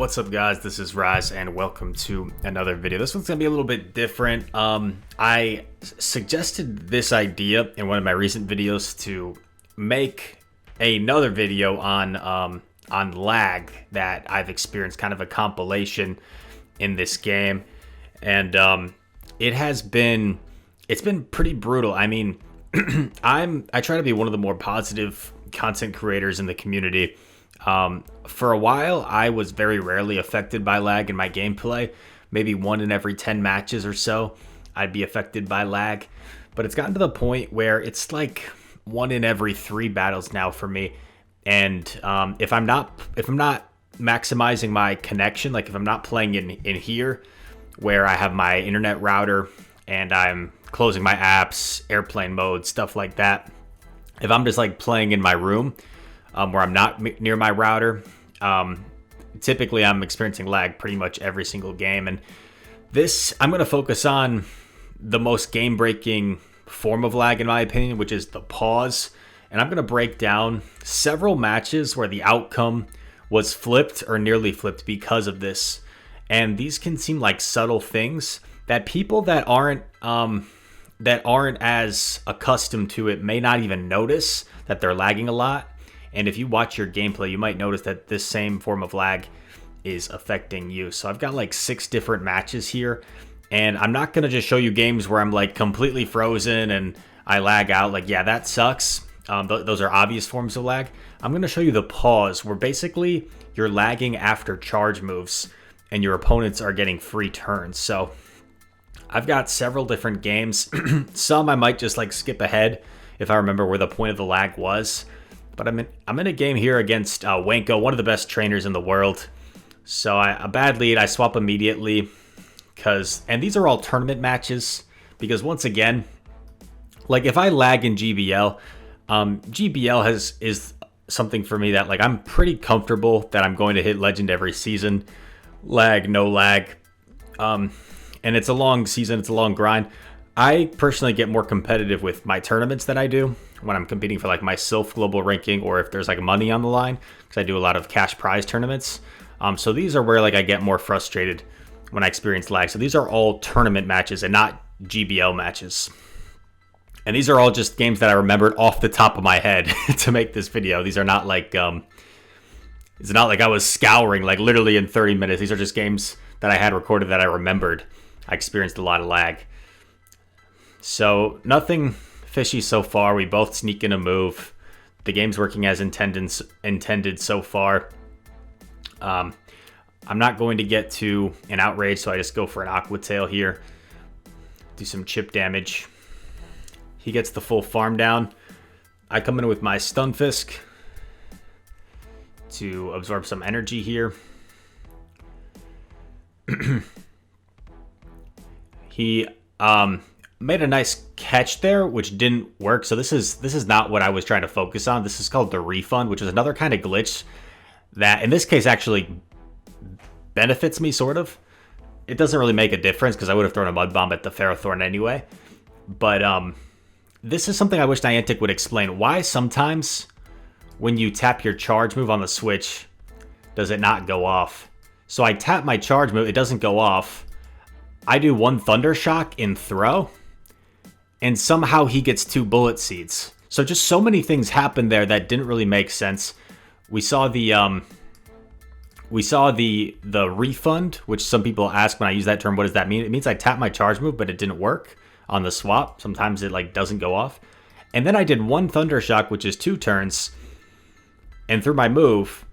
What's up, guys? This is Rise and welcome to another video. This one's gonna be a little bit different. I suggested this idea in one of my recent videos to make another video on lag that I've experienced, kind of a compilation in this game, and it's been pretty brutal. I mean, I try to be one of the more positive content creators in the community. For a while, I was very rarely affected by lag in my gameplay. Maybe 1 in every 10 matches or so, I'd be affected by lag. But it's gotten to the point where it's like 1 in every 3 battles now for me. And if I'm not maximizing my connection, like if I'm not playing in here, where I have my internet router and I'm closing my apps, airplane mode, stuff like that. If I'm just like playing in my room, where I'm not near my router, typically I'm experiencing lag pretty much every single game. And this, I'm going to focus on the most game-breaking form of lag, in my opinion, which is the pause. And I'm going to break down several matches where the outcome was flipped or nearly flipped because of this. And these can seem like subtle things that people that aren't as accustomed to it may not even notice that they're lagging a lot. And if you watch your gameplay, you might notice that this same form of lag is affecting you. So I've got like 6 different matches here, and I'm not going to just show you games where I'm like completely frozen and I lag out. Like, yeah, that sucks. Those are obvious forms of lag. I'm going to show you the pause, where basically you're lagging after charge moves and your opponents are getting free turns. So I've got several different games. Some I might just like skip ahead if I remember where the point of the lag was. But I'm in a game here against Wanko, one of the best trainers in the world. So a bad lead, I swap immediately, and these are all tournament matches, because once again, like if I lag in GBL, GBL is something for me that like I'm pretty comfortable that I'm going to hit Legend every season, lag, no lag, and it's a long season, it's a long grind. I personally get more competitive with my tournaments than I do when I'm competing for like my Sylph global ranking, or if there's like money on the line, because I do a lot of cash prize tournaments. So these are where like I get more frustrated when I experience lag. So these are all tournament matches and not GBL matches. And these are all just games that I remembered off the top of my head to make this video. These are not like it's not like I was scouring like literally in 30 minutes. These are just games that I had recorded that I remembered. I experienced a lot of lag. So nothing fishy so far. We both sneak in a move. The game's working as intended so far. I'm not going to get to an outrage, so I just go for an Aqua Tail here. Do some chip damage. He gets the full farm down. I come in with my Stunfisk to absorb some energy here. He made a nice catch there, which didn't work. So this is not what I was trying to focus on. This is called the refund, which is another kind of glitch that in this case actually benefits me, sort of. It doesn't really make a difference because I would have thrown a Mud Bomb at the Ferrothorn anyway. But this is something I wish Niantic would explain. Why sometimes when you tap your charge move on the Switch, does it not go off? So I tap my charge move, it doesn't go off. I do 1 Thunder Shock in throw, and somehow he gets 2 Bullet Seeds. So just so many things happened there that didn't really make sense. We saw the refund, which some people ask when I use that term, what does that mean? It means I tap my charge move, but it didn't work on the swap. Sometimes it like doesn't go off. And then I did 1 Thunder Shock, which is 2 turns, and threw my move,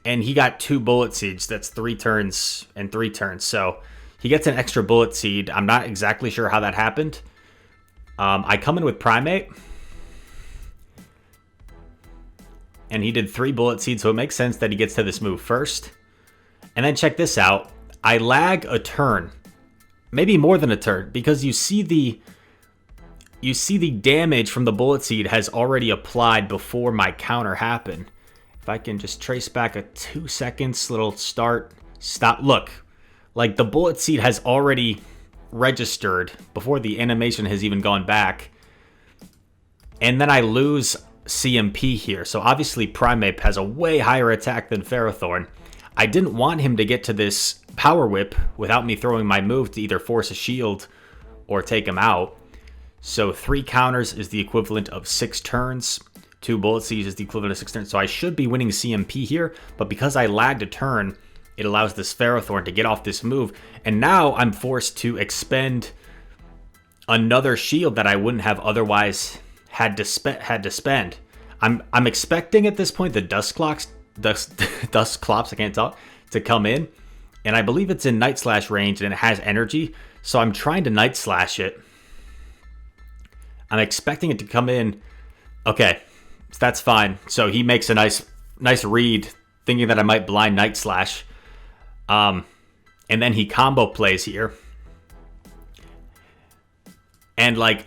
and he got 2 Bullet Seeds. That's 3 turns and 3 turns. So he gets an extra Bullet Seed. I'm not exactly sure how that happened. I come in with Primate, and he did 3 Bullet Seeds, so it makes sense that he gets to this move first. And then check this out. I lag a turn, maybe more than a turn, because you see the damage from the Bullet Seed has already applied before my counter happened. If I can just trace back a 2 seconds, little start, stop, look. Like the Bullet Seed has already registered before the animation has even gone back. And then I lose CMP here. So obviously Primeape has a way higher attack than Ferrothorn. I didn't want him to get to this Power Whip without me throwing my move to either force a shield or take him out. So 3 counters is the equivalent of 6 turns. 2 Bullet Seeds is the equivalent of 6 turns. So I should be winning CMP here, but because I lagged a turn, it allows this Ferrothorn to get off this move. And now I'm forced to expend another shield that I wouldn't have otherwise had to spend. I'm expecting at this point the Dusclops, I can't talk, to come in. And I believe it's in Night Slash range and it has energy. So I'm trying to Night Slash it. I'm expecting it to come in. Okay, so that's fine. So he makes a nice read, thinking that I might blind Night Slash. And then he combo plays here. And like,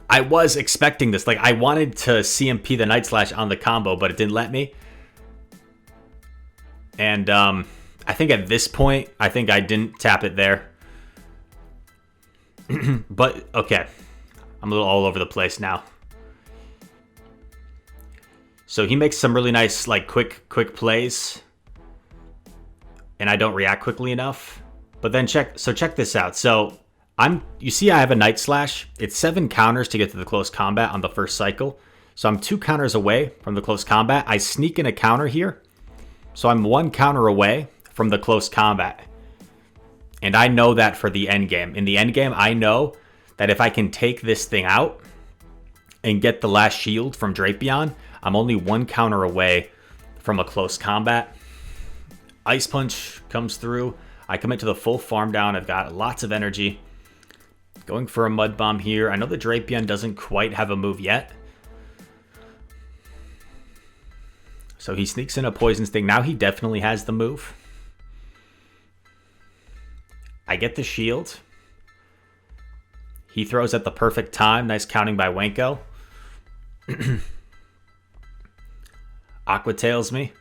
I was expecting this. Like, I wanted to CMP the Night Slash on the combo, but it didn't let me. And I think at this point, I think I didn't tap it there. But, okay. I'm a little all over the place now. So he makes some really nice, like, quick plays. And I don't react quickly enough. But then check this out. So you see I have a Night Slash. It's 7 counters to get to the close combat on the first cycle. So I'm 2 counters away from the close combat. I sneak in a counter here. So I'm 1 counter away from the close combat. And I know that for the end game. In the end game, I know that if I can take this thing out and get the last shield from Drapion, I'm only 1 counter away from a close combat. Ice Punch comes through. I commit to the full farm down. I've got lots of energy. Going for a Mud Bomb here. I know the Drapion doesn't quite have a move yet. So he sneaks in a Poison Sting. Now he definitely has the move. I get the shield. He throws at the perfect time. Nice counting by Wenko. Aqua Tails me.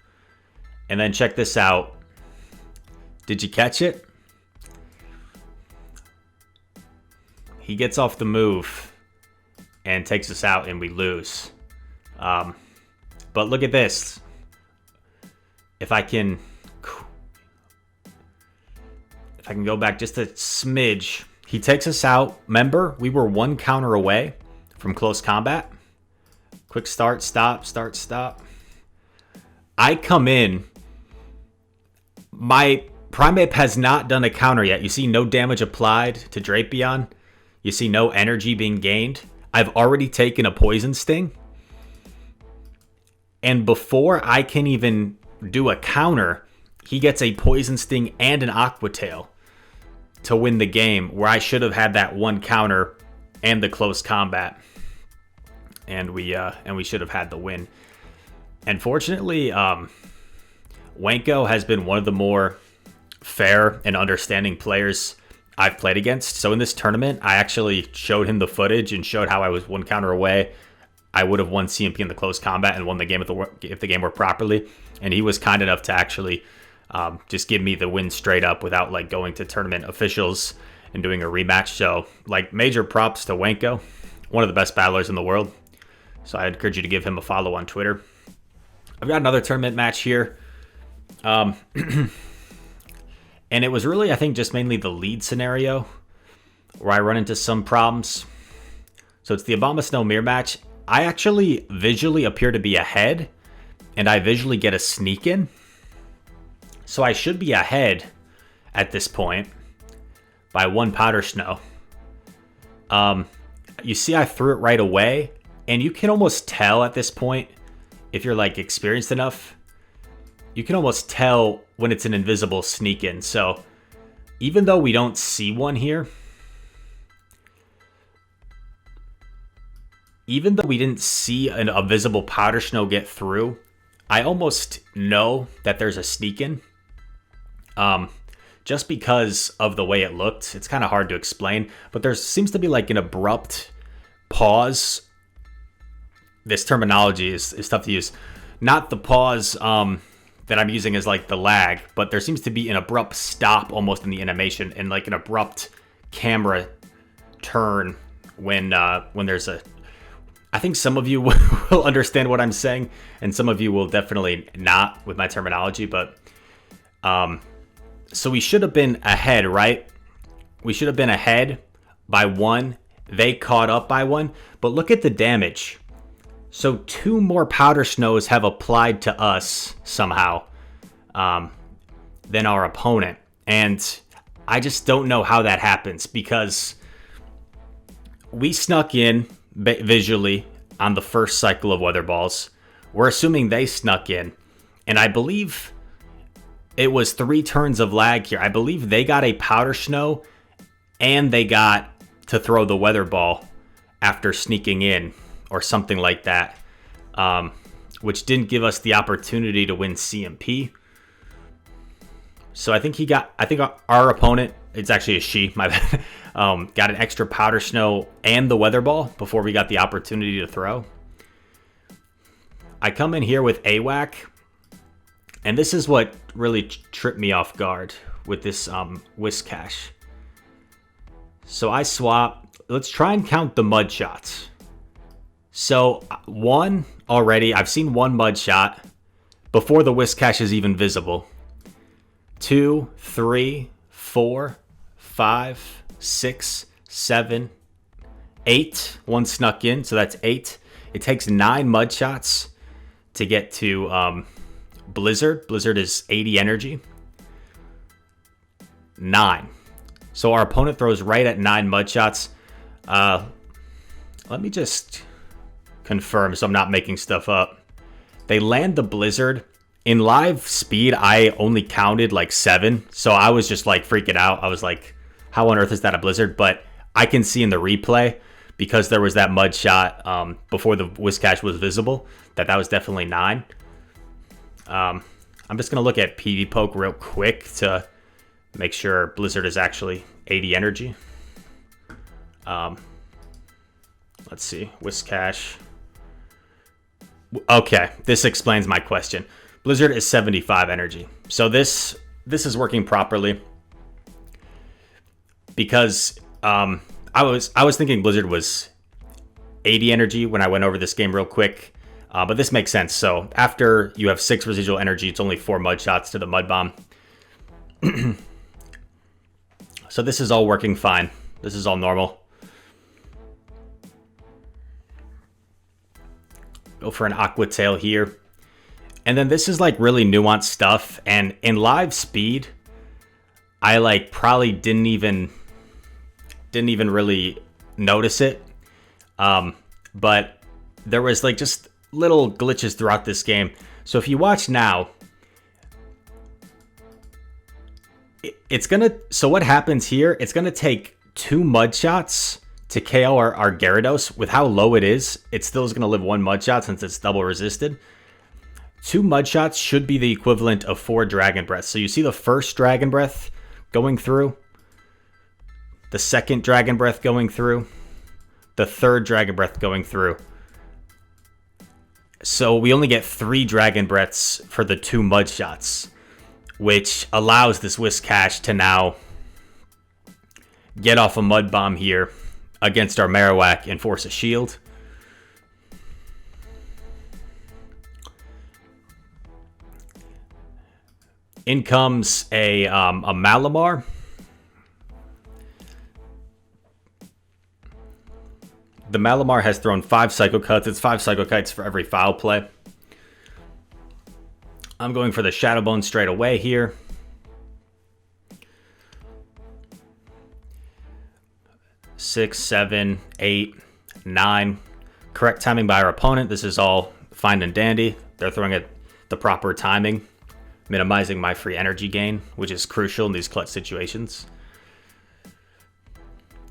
And then check this out. Did you catch it? He gets off the move and takes us out and we lose. But look at this. If I can go back just a smidge. He takes us out. Remember, we were 1 counter away from close combat. Quick start, stop, start, stop. I come in. My Primeape has not done a counter yet. You see no damage applied to Drapion. You see no energy being gained. I've already taken a Poison Sting. And before I can even do a counter, he gets a Poison Sting and an Aqua Tail to win the game, where I should have had that 1 counter and the close combat. And we should have had the win. And fortunately, Wenko has been one of the more fair and understanding players I've played against. So in this tournament, I actually showed him the footage and showed how I was 1 counter away. I would have won CMP in the close combat and won the game if the game worked properly. And he was kind enough to actually just give me the win straight up without like going to tournament officials and doing a rematch. So like major props to Wenko, one of the best battlers in the world. So I encourage you to give him a follow on Twitter. I've got another tournament match here. And it was really, I think, just mainly the lead scenario where I run into some problems. So it's the Abomasnow Mirror match. I actually visually appear to be ahead, and I visually get a sneak in. So I should be ahead at this point by 1 Powder Snow. You see I threw it right away, and you can almost tell at this point, if you're like experienced enough, you can almost tell when it's an invisible sneak in. So even though we don't see one here, even though we didn't see a visible Powder Snow get through, I almost know that there's a sneak in. Just because of the way it looked. It's kind of hard to explain, but there seems to be like an abrupt pause. This terminology is tough to use. Not the pause that I'm using as like the lag, but there seems to be an abrupt stop almost in the animation and like an abrupt camera turn when there's a... I think some of you will understand what I'm saying, and some of you will definitely not with my terminology, but So we should have been ahead, right? We should have been ahead by 1. They caught up by 1. But look at the damage. So 2 more powder snows have applied to us somehow than our opponent. And I just don't know how that happens, because we snuck in visually on the first cycle of Weather Balls. We're assuming they snuck in. And I believe it was 3 turns of lag here. I believe they got a powder snow and they got to throw the Weather Ball after sneaking in or something like that, which didn't give us the opportunity to win CMP. So I think our opponent, it's actually a she, my bad, got an extra powder snow and the Weather Ball before we got the opportunity to throw. I come in here with AWAC, and this is what really tripped me off guard with this Whiscash. So I swap. Let's try and count the mud shots. So 1 already. I've seen 1 mud shot before the Whiscash is even visible. 2, 3, 4, 5, 6, 7, 8. 1 snuck in, so that's 8. It takes 9 mud shots to get to Blizzard. Blizzard is 80 energy. 9. So our opponent throws right at 9 mud shots. Let me just confirm so I'm not making stuff up. They land the Blizzard. In live speed, I only counted like 7. So I was just like freaking out. I was like, how on earth is that a Blizzard? But I can see in the replay, because there was that mud shot before the Whiscash was visible, that was definitely 9. I'm just going to look at PD Poke real quick to make sure Blizzard is actually 80 energy. Let's see. Whiscash. Okay, this explains my question. Blizzard is 75 energy. So this is working properly, because I was thinking Blizzard was 80 energy when I went over this game real quick. But this makes sense. So after you have 6 residual energy, it's only 4 mud shots to the Mud Bomb. So this is all working fine. This is all normal. Go for an Aqua Tail here. And then this is like really nuanced stuff. And in live speed, I like probably didn't even really notice it. But there was like just little glitches throughout this game. So if you watch now, so what happens here, it's gonna take 2 mud shots to KO our Gyarados. With how low it is, it still is gonna live 1 mud shot since it's double resisted. 2 mud shots should be the equivalent of 4 Dragon Breaths. So you see the first Dragon Breath going through, the second Dragon Breath going through, the third Dragon Breath going through. So we only get 3 Dragon Breaths for the 2 mud shots, which allows this Whiscash to now get off a Mud Bomb here against our Marowak and force a shield. In comes a Malamar. The Malamar has thrown 5 Psycho Cuts. It's 5 Psycho Kites for every foul play. I'm going for the Shadow Bone straight away here. Six, 7, 8, 9. Correct timing by our opponent. This is all fine and dandy. They're throwing at the proper timing, minimizing my free energy gain, which is crucial in these clutch situations.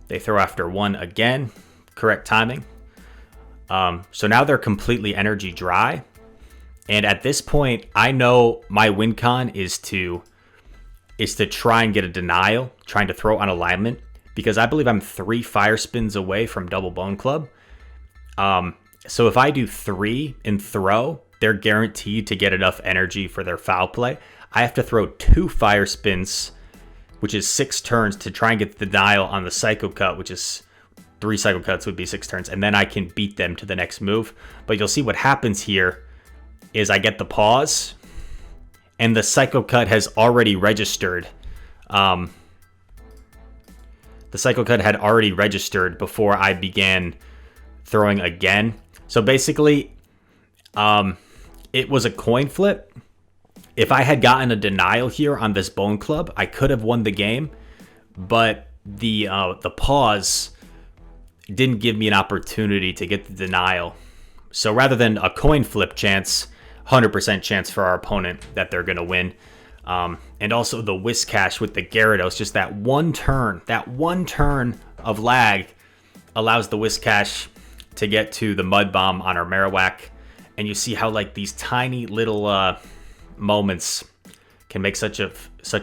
They throw after 1 again. Correct timing. So now they're completely energy dry. And at this point, I know my win con is to try and get a denial, trying to throw on alignment, because I believe I'm 3 fire spins away from double Bone Club. So if I do 3 in throw, they're guaranteed to get enough energy for their foul play. I have to throw 2 fire spins, which is 6 turns, to try and get the denial on the Psycho Cut, which is 3 Psycho Cuts would be 6 turns, and then I can beat them to the next move. But you'll see what happens here is I get the pause, and the Psycho Cut has already registered. The Psycho Cut had already registered before I began throwing again. So basically, it was a coin flip. If I had gotten a denial here on this Bone Club, I could have won the game, but the pause didn't give me an opportunity to get the denial. So rather than a coin flip chance, 100% chance for our opponent that they're going to win. And also the Whiscash with the Gyarados, just that one turn of lag allows the Whiscash to get to the Mud Bomb on our Marowak. And you see how like these tiny little moments can make such a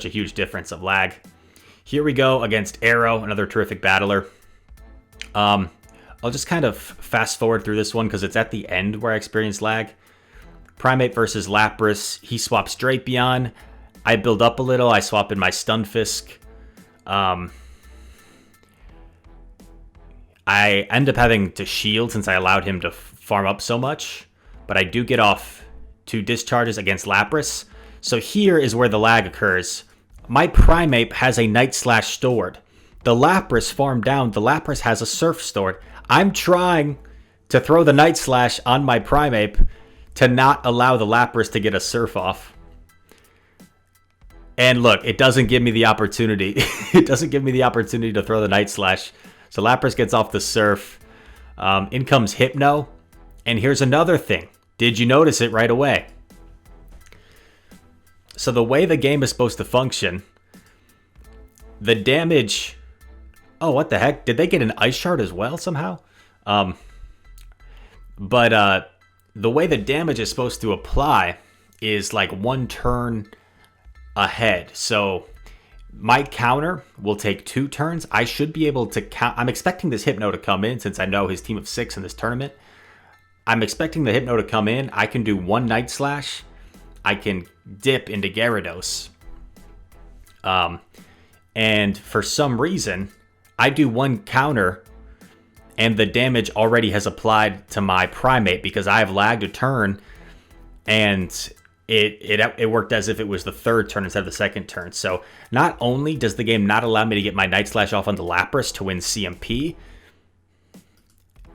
huge difference of lag. Here we go against Arrow, another terrific battler. I'll just kind of fast forward through this one because it's at the end where I experienced lag. Primeape versus Lapras. He swaps Drapion. I build up a little. I swap in my Stunfisk. I end up having to shield since I allowed him to farm up so much. But I do get off 2 discharges against Lapras. So here is where the lag occurs. My Primeape has a Night Slash stored. The Lapras farmed down. The Lapras has a Surf stored. I'm trying to throw the Night Slash on my Primeape to not allow the Lapras to get a Surf off. And look, it doesn't give me the opportunity. It doesn't give me the opportunity to throw the Night Slash. So Lapras gets off the Surf. In comes Hypno. And here's another thing. Did you notice it right away? So the way the game is supposed to function, the damage... Oh, what the heck? Did they get an Ice Shard as well somehow? But the way the damage is supposed to apply is like 1 turn ahead. So my counter will take 2 turns. I should be able to count. I'm expecting this Hypno to come in since I know his team of 6 in this tournament. I'm expecting the Hypno to come in. I can do 1 Night Slash. I can dip into Gyarados. And for some reason, I do 1 counter and the damage already has applied to my Primeape because I have lagged a turn and it worked as if it was the 3rd turn instead of the 2nd turn. So not only does the game not allow me to get my Night Slash off onto Lapras to win CMP,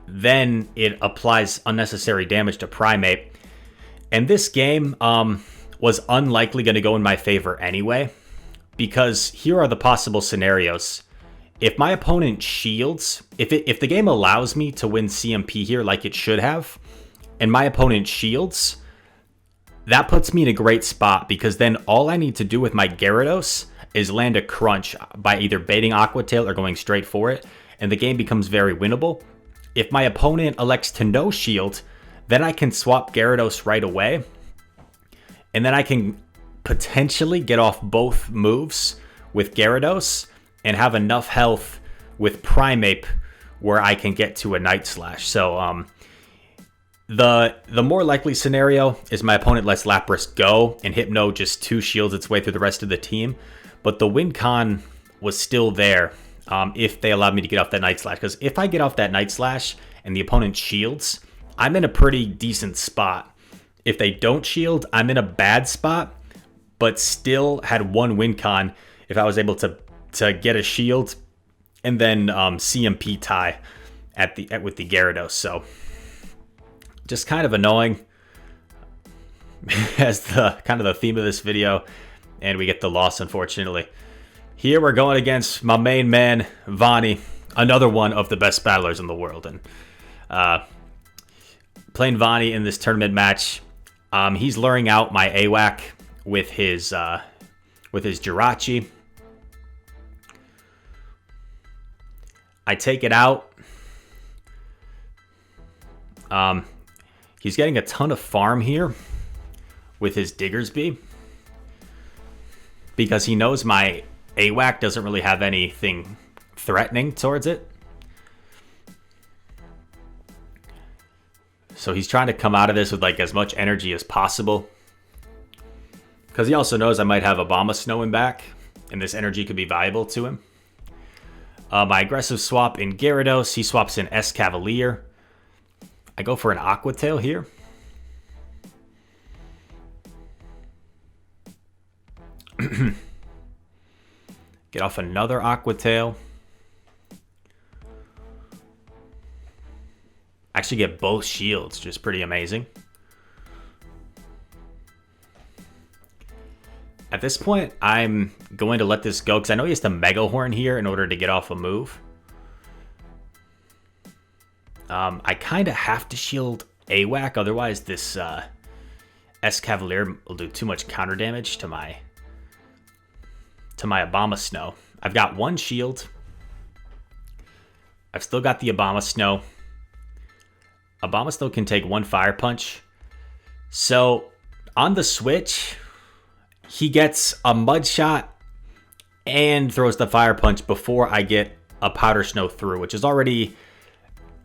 then it applies unnecessary damage to Primeape. And this game was unlikely going to go in my favor anyway, because here are the possible scenarios. If my opponent shields, if the game allows me to win CMP here like it should have, and my opponent shields, that puts me in a great spot because then all I need to do with my Gyarados is land a crunch by either baiting Aqua Tail or going straight for it, and the game becomes very winnable. If my opponent elects to no shield, then I can swap Gyarados right away, and then I can potentially get off both moves with Gyarados and have enough health with Primeape where I can get to a Night Slash. So the more likely scenario is my opponent lets Lapras go and Hypno just 2 shields its way through the rest of the team. But the win con was still there if they allowed me to get off that Night Slash. Because if I get off that Night Slash and the opponent shields, I'm in a pretty decent spot. If they don't shield, I'm in a bad spot, but still had 1 win con if I was able to get a shield and then CMP tie with the Gyarados. So just kind of annoying as the kind of the theme of this video, and we get the loss, unfortunately. Here we're going against my main man, Vani, another one of the best battlers in the world. And playing Vani in this tournament match, he's luring out my AWAC with his Jirachi. I take it out. He's getting a ton of farm here with his Diggersby because he knows my AWAC doesn't really have anything threatening towards it. So he's trying to come out of this with like as much energy as possible, because he also knows I might have Abomasnow in back and this energy could be valuable to him. My aggressive swap in Gyarados, he swaps in Escavalier. I go for an Aqua Tail here. Get off another Aqua Tail. Actually get both shields, just pretty amazing. At this point, I'm going to let this go because I know he has to Mega Horn here in order to get off a move. I kind of have to shield AWAC, otherwise this S-Cavalier will do too much counter damage to my Abomasnow. I've got one shield. I've still got the Abomasnow. Abomasnow can take one Fire Punch. So on the switch, he gets a Mud Shot and throws the Fire Punch before I get a Powder Snow through, which is already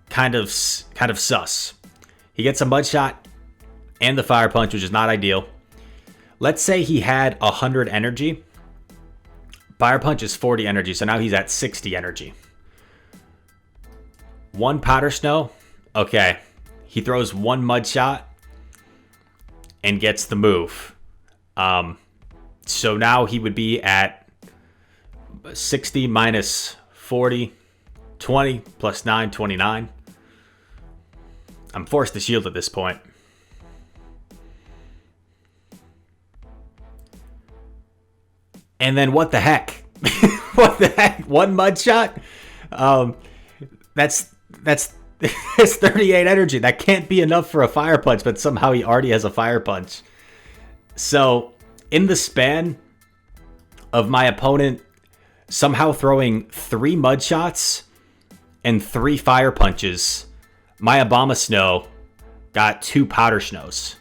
kind of sus. He gets a Mud Shot and the Fire Punch, which is not ideal. Let's say he had 100 energy. Fire Punch is 40 energy, so now he's at 60 energy. One Powder Snow. Okay. He throws one Mud Shot and gets the move. So now he would be at 60 minus 40, 20 plus 9, 29. I'm forced to shield at this point. And then what the heck? What the heck? One Mud Shot? That's 38 energy. That can't be enough for a Fire Punch, but somehow he already has a Fire Punch. So in the span of my opponent somehow throwing 3 Mud Shots and 3 Fire Punches, my Abomasnow got 2 Powder Snows.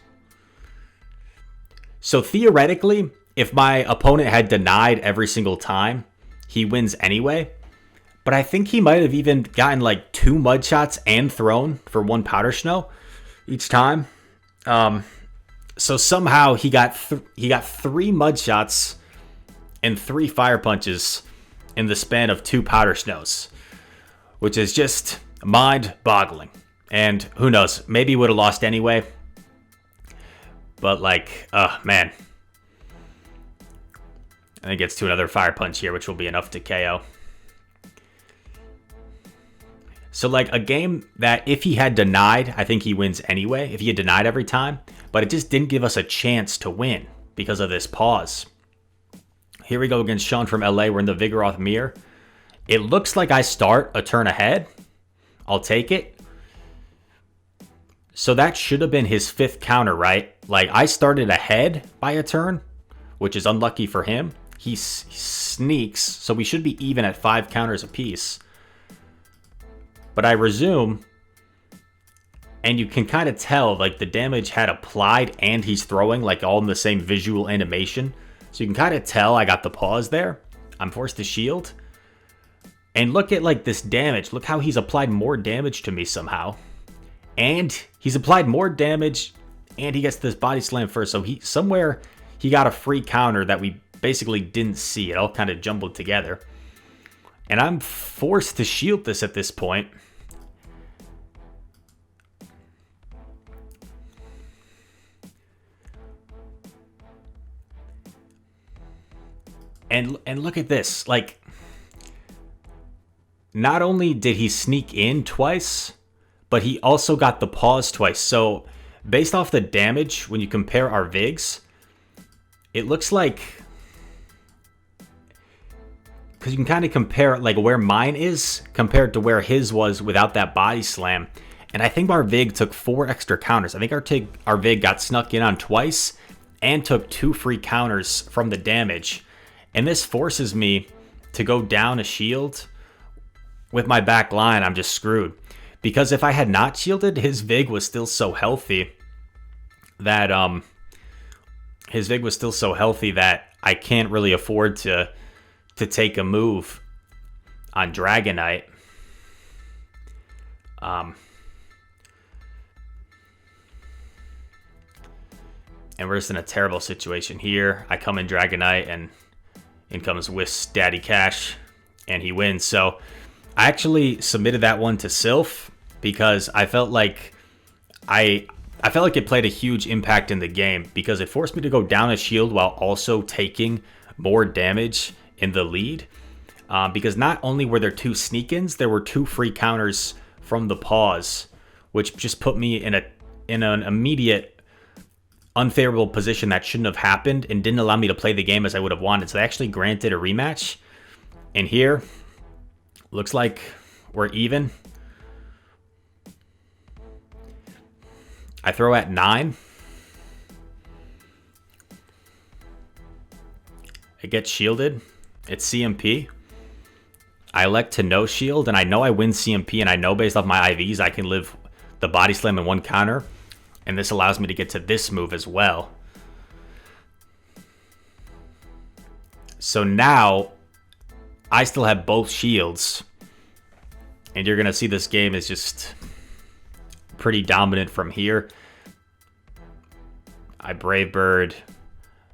So theoretically, if my opponent had denied every single time, he wins anyway. But I think he might have even gotten like 2 Mud Shots and thrown for 1 Powder Snow each time. So somehow he got 3 Mud Shots and 3 Fire Punches in the span of 2 Powder Snows, which is just mind-boggling. And who knows, maybe he would have lost anyway. But like, man. And it gets to another Fire Punch here, which will be enough to KO. So like a game that if he had denied, I think he wins anyway. If he had denied every time. But it just didn't give us a chance to win because of this pause. Here we go against Sean from LA. We're in the Vigoroth mirror. It looks like I start a turn ahead. I'll take it. So that should have been his 5th counter, right? Like I started ahead by a turn, which is unlucky for him. He sneaks, so we should be even at 5 counters apiece. But I resume, and you can kind of tell like the damage had applied and he's throwing like all in the same visual animation. So you can kind of tell I got the pause there. I'm forced to shield. And look at like this damage. Look how he's applied more damage to me somehow. And he's applied more damage and he gets this body slam first. So somewhere he got a free counter that we basically didn't see. It all kind of jumbled together. And I'm forced to shield this at this point. And look at this. Like, not only did he sneak in twice, but he also got the pause twice. So based off the damage, when you compare our Vigs, it looks like, because you can kind of compare like where mine is compared to where his was without that body slam. And I think our Vig took 4 extra counters. I think our Vig got snuck in on twice and took 2 free counters from the damage. And this forces me to go down a shield. With my back line, I'm just screwed. Because if I had not shielded, his Vig was still so healthy that I can't really afford to take a move on Dragonite. And we're just in a terrible situation here. I come in Dragonite and in comes Whisk Daddy Cash and he wins. So I actually submitted that one to Sylph because I felt like it played a huge impact in the game because it forced me to go down a shield while also taking more damage in the lead. Because not only were there 2 sneak-ins, there were 2 free counters from the pause, which just put me in an immediate unfavorable position that shouldn't have happened and didn't allow me to play the game as I would have wanted. So they actually granted a rematch. And here, looks like we're even. I throw at 9. It gets shielded. It's CMP. I elect to no shield, and I know I win CMP, and I know based off my IVs I can live the body slam in 1 counter. And this allows me to get to this move as well. So now, I still have both shields. And you're going to see this game is just pretty dominant from here. I Brave Bird.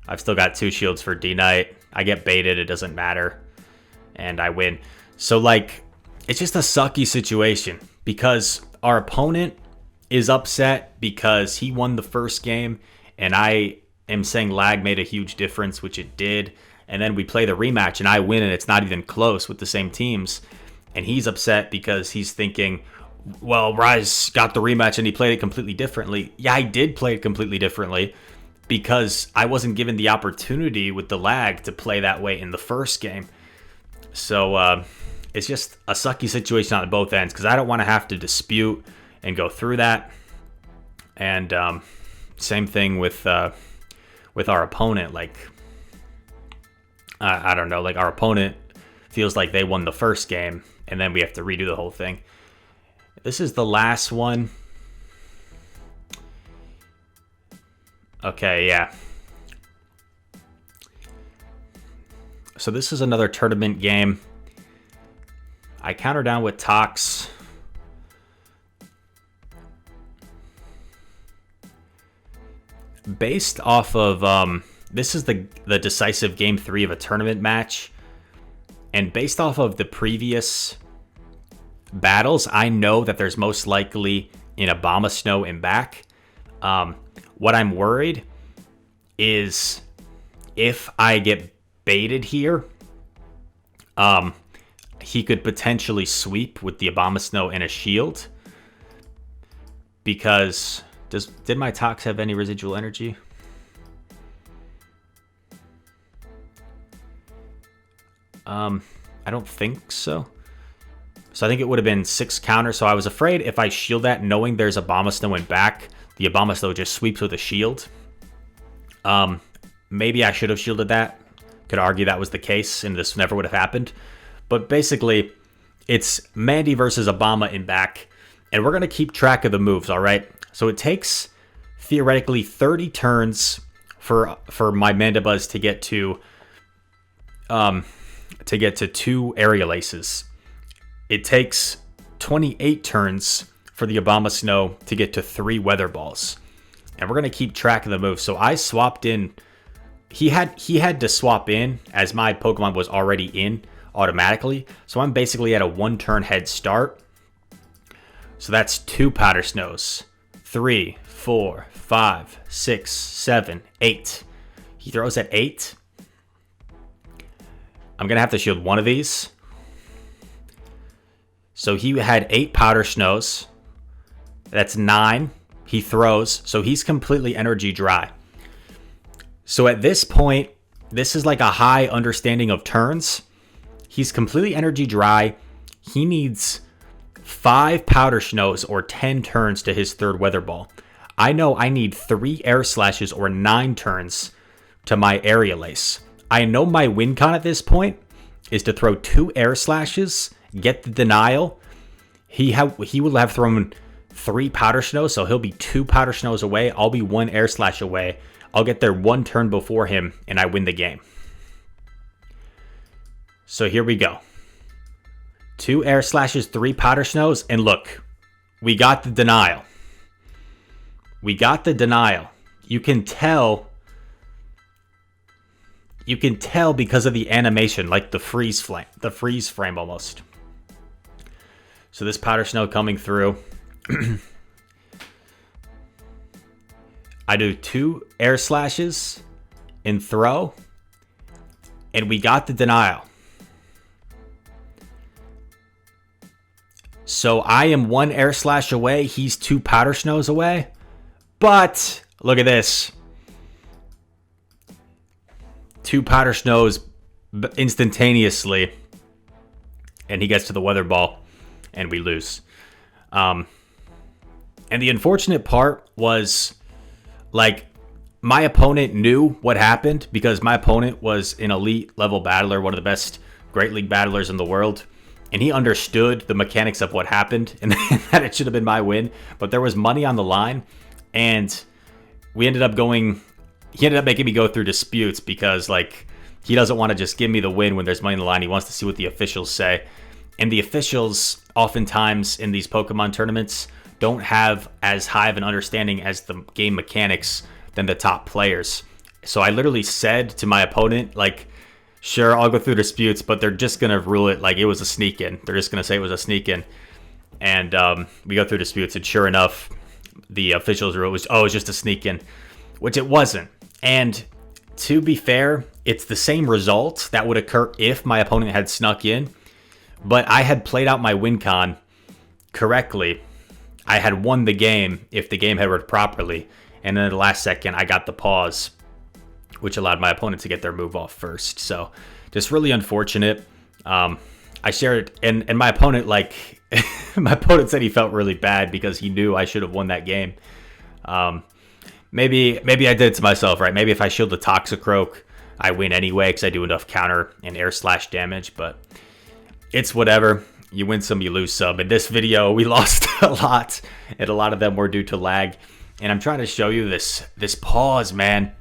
I've still got 2 shields for D-Knight. I get baited, it doesn't matter. And I win. So, like, it's just a sucky situation. Because our opponent is upset because he won the first game. And I am saying lag made a huge difference, which it did. And then we play the rematch and I win and it's not even close with the same teams. And he's upset because he's thinking, well, Rise got the rematch and he played it completely differently. Yeah, I did play it completely differently because I wasn't given the opportunity with the lag to play that way in the first game. So it's just a sucky situation on both ends because I don't want to have to dispute and go through that. And same thing with our opponent. Like, I don't know, like our opponent feels like they won the first game and then we have to redo the whole thing. This is the last one. Okay, yeah. So this is another tournament game. I counter down with Tox. Based off of, this is the decisive game 3 of a tournament match. And based off of the previous battles, I know that there's most likely an Abomasnow in back. What I'm worried is if I get baited here, he could potentially sweep with the Abomasnow and a shield. Because did my Tox have any residual energy? I don't think so. So I think it would have been 6 counters. So I was afraid if I shield that, knowing there's a Abomasnow in back, the Abomasnow just sweeps with a shield. Maybe I should have shielded that. Could argue that was the case and this never would have happened. But basically, it's Mandy versus Obama in back. And we're going to keep track of the moves, all right? So it takes, theoretically, 30 turns for my Mandibuzz to get to 2 Aerial Aces. It takes 28 turns for the Abomasnow to get to 3 Weather Balls. And we're going to keep track of the moves. So I swapped in. He had to swap in as my Pokemon was already in automatically. So I'm basically at a 1-turn head start. So that's 2 Powder Snows. 3, 4, 5, 6, 7, 8. He throws at 8. I'm going to have to shield one of these. So he had 8 Powder Snows. That's 9. He throws. So he's completely energy dry. So at this point, this is like a high understanding of turns. He's completely energy dry. He needs 5 Powder Snows or 10 turns to his 3rd Weather Ball. I know I need 3 Air Slashes or 9 turns to my Aerial Ace. I know my win con at this point is to throw 2 Air Slashes, get the denial. He will have thrown 3 Powder Snows, so he'll be 2 Powder Snows away. I'll be 1 Air Slash away. I'll get there 1 turn before him, and I win the game. So here we go. 2 Air Slashes, 3 Powder Snows, and look, we got the denial. We got the denial. You can tell because of the animation, like the freeze frame almost. So this Powder Snow coming through. I do 2 Air Slashes in throw. and we got the denial. So I am 1 air slash away. He's 2 powder snows away. But look at this. 2 powder snows instantaneously. And he gets to the weather ball. And we lose. And the unfortunate part was, like, my opponent knew what happened. Because my opponent was an elite level battler. One of the best Great League battlers in the world. And he understood the mechanics of what happened and that it should have been my win. But there was money on the line. And we ended up going... He ended up making me go through disputes because, like, he doesn't want to just give me the win when there's money on the line. He wants to see what the officials say. And the officials, oftentimes in these Pokemon tournaments, don't have as high of an understanding as the game mechanics than the top players. So I literally said to my opponent, like... Sure, I'll go through disputes, but they're just going to rule it like it was a sneak in. They're just going to say it was a sneak in. And we go through disputes, and sure enough, the officials rule was, oh, it's just a sneak in, which it wasn't. And to be fair, it's the same result that would occur if my opponent had snuck in. But I had played out my win con correctly. I had won the game if the game had worked properly. And then at the last second, I got the pause, which allowed my opponent to get their move off first. So just really unfortunate. I shared it, and my opponent, like, my opponent said he felt really bad because he knew I should have won that game. Maybe I did it to myself, right? Maybe if I shield the Toxicroak, I win anyway because I do enough counter and air slash damage, but it's whatever. You win some, you lose some. In this video, we lost a lot, and a lot of them were due to lag. And I'm trying to show you this pause, man.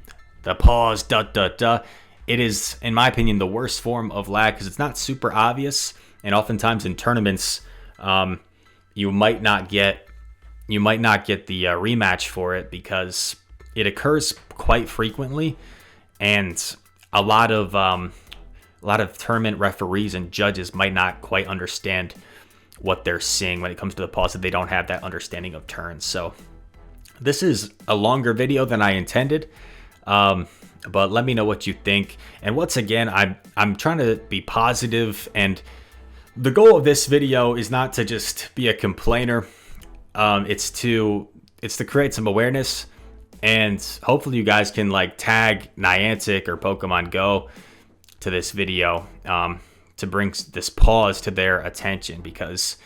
The pause, It is, in my opinion, the worst form of lag because it's not super obvious, and oftentimes in tournaments, you might not get the rematch for it because it occurs quite frequently, and a lot of tournament referees and judges might not quite understand what they're seeing when it comes to the pause, that they don't have that understanding of turns. So this is a longer video than I intended. But let me know what you think. And once again, I'm trying to be positive, and the goal of this video is not to just be a complainer. It's to create some awareness, and hopefully you guys can, like, tag Niantic or Pokemon Go to this video to bring this pause to their attention, because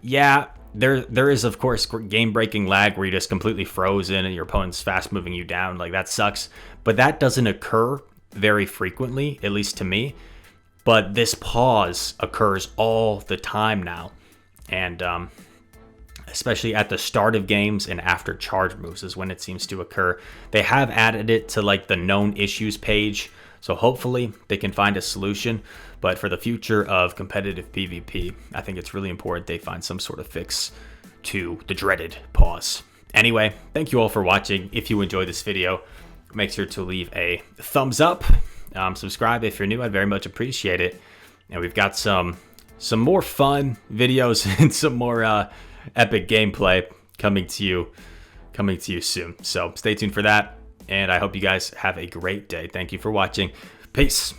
yeah, there is, of course, game-breaking lag where you're just completely frozen and your opponent's fast-moving you down. Like, that sucks. But that doesn't occur very frequently, at least to me. But this pause occurs all the time now. And especially at the start of games and after charge moves is when it seems to occur. They have added it to, like, the known issues page. So hopefully they can find a solution. But for the future of competitive PvP, I think it's really important they find some sort of fix to the dreaded pause. Anyway, thank you all for watching. If you enjoyed this video, make sure to leave a thumbs up. Subscribe if you're new. I'd very much appreciate it. And we've got some more fun videos and some more epic gameplay coming to you soon. So stay tuned for that. And I hope you guys have a great day. Thank you for watching. Peace.